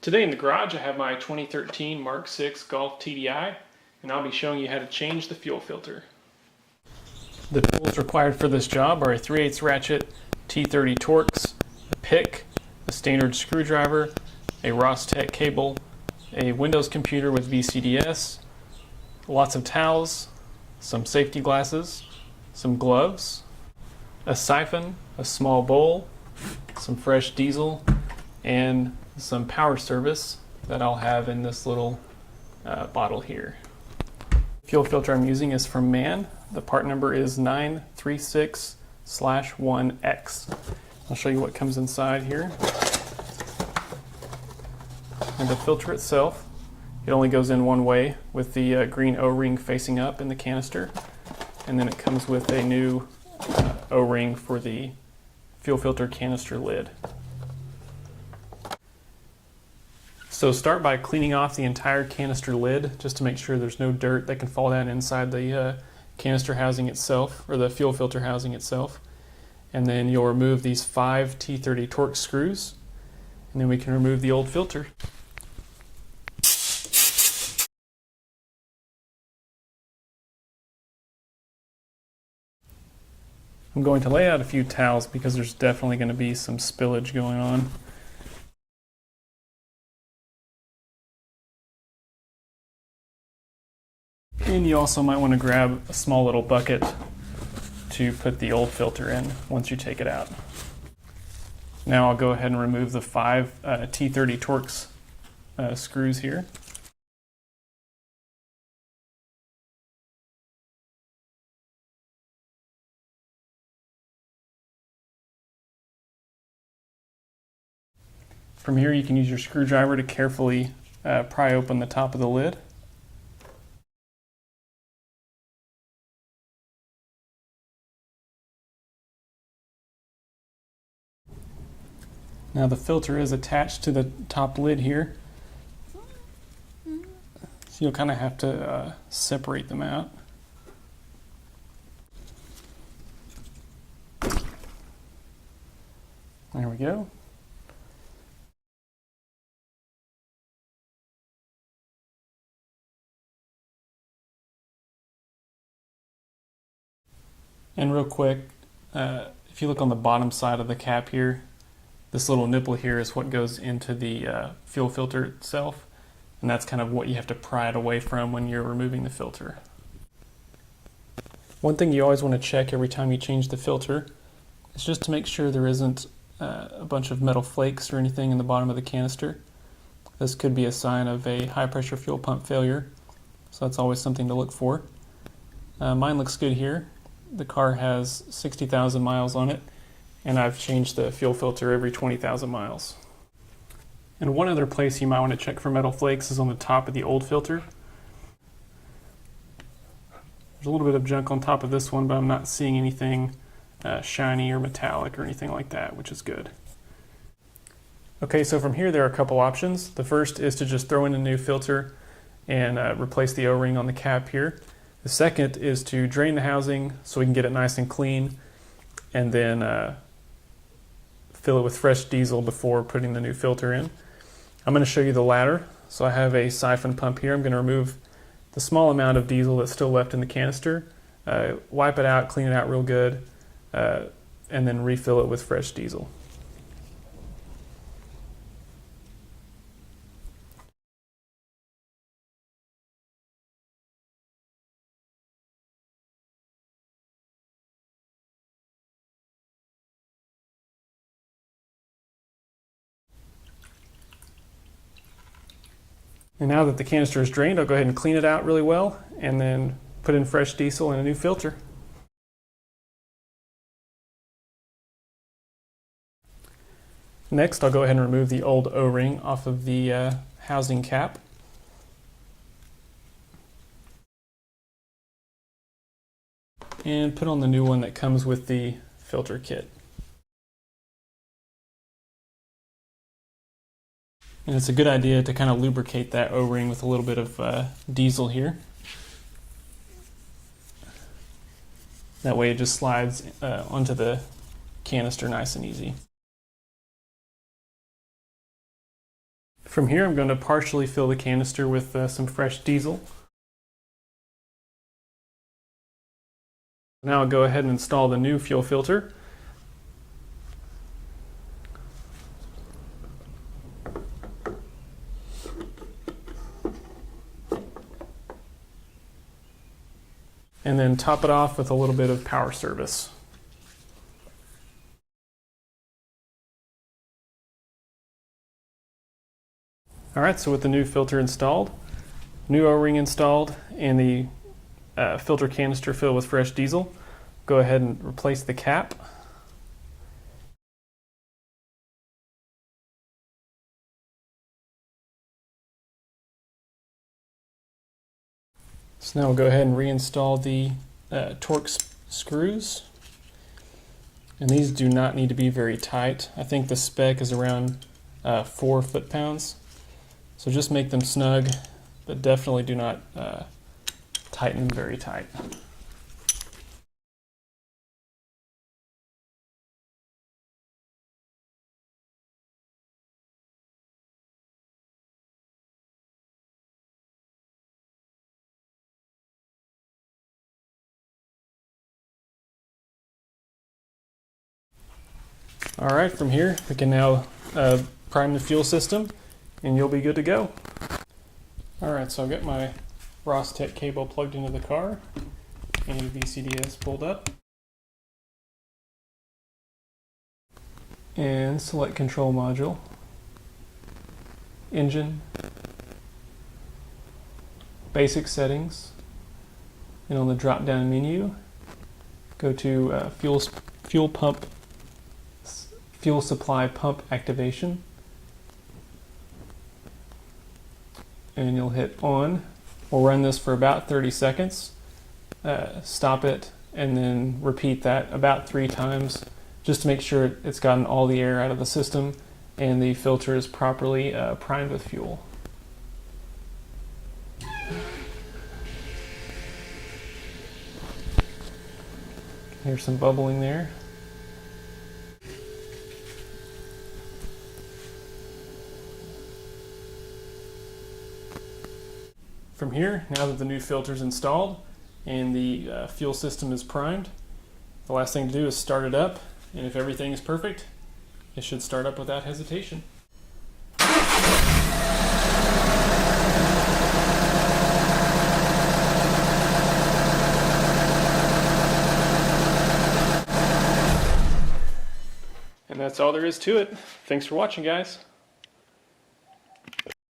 Today in the garage I have my 2013 Mark VI Golf TDI, and I'll be showing you how to change the fuel filter. The tools required for this job are a 3/8 ratchet, T30 Torx, a pick, a standard screwdriver, a Rostec cable, a Windows computer with VCDS, lots of towels, some safety glasses, some gloves, a siphon, a small bowl, some fresh diesel, and some power service that I'll have in this little bottle here. The fuel filter I'm using is from MAN. The part number is 936/1X. I'll show you what comes inside here. And the filter itself, it only goes in one way with the green O-ring facing up in the canister. And then it comes with a new O-ring for the fuel filter canister lid. So start by cleaning off the entire canister lid just to make sure there's no dirt that can fall down inside the canister housing itself, or the fuel filter housing itself. And then you'll remove these 5 T30 Torx screws, and then we can remove the old filter. I'm going to lay out a few towels because there's definitely going to be some spillage going on. And you also might want to grab a small little bucket to put the old filter in once you take it out. Now I'll go ahead and remove the 5 T30 Torx screws here. From here you can use your screwdriver to carefully pry open the top of the lid. Now the filter is attached to the top lid here, so you'll kind of have to separate them out. There we go. And real quick, if you look on the bottom side of the cap here, this little nipple here is what goes into the fuel filter itself, and that's kind of what you have to pry it away from when you're removing the filter. One thing you always want to check every time you change the filter is just to make sure there isn't a bunch of metal flakes or anything in the bottom of the canister. This could be a sign of a high pressure fuel pump failure, so that's always something to look for. Mine looks good here. The car has 60,000 miles on it, and I've changed the fuel filter every 20,000 miles. And one other place you might want to check for metal flakes is on the top of the old filter. There's a little bit of junk on top of this one, but I'm not seeing anything shiny or metallic or anything like that, which is good. Okay, so from here there are a couple options. The first is to just throw in a new filter and replace the O-ring on the cap here. The second is to drain the housing so we can get it nice and clean, and then fill it with fresh diesel before putting the new filter in. I'm going to show you the latter. So I have a siphon pump here. I'm going to remove the small amount of diesel that's still left in the canister, wipe it out, clean it out real good, and then refill it with fresh diesel. And now that the canister is drained, I'll go ahead and clean it out really well and then put in fresh diesel and a new filter. Next, I'll go ahead and remove the old O-ring off of the housing cap. And put on the new one that comes with the filter kit. And it's a good idea to kind of lubricate that O-ring with a little bit of diesel here. That way it just slides onto the canister nice and easy. From here, I'm going to partially fill the canister with some fresh diesel. Now I'll go ahead and install the new fuel filter. And then top it off with a little bit of power service. Alright, so with the new filter installed, new O-ring installed, and the filter canister filled with fresh diesel, go ahead and replace the cap. So now we'll go ahead and reinstall the Torx screws. And these do not need to be very tight. I think the spec is around 4 foot-pounds. So just make them snug, but definitely do not tighten them very tight. Alright, from here we can now prime the fuel system and you'll be good to go. Alright, so I've got my Rostec cable plugged into the car and VCDS pulled up. And select control module, engine, basic settings, and on the drop down menu go to fuel supply pump activation, and you'll hit on. We'll run this for about 30 seconds, stop it, and then repeat that about 3 times just to make sure it's gotten all the air out of the system and the filter is properly primed with fuel. Here's some bubbling there. From here, now that the new filter is installed and the fuel system is primed, the last thing to do is start it up, and if everything is perfect, it should start up without hesitation. And that's all there is to it. Thanks for watching, guys.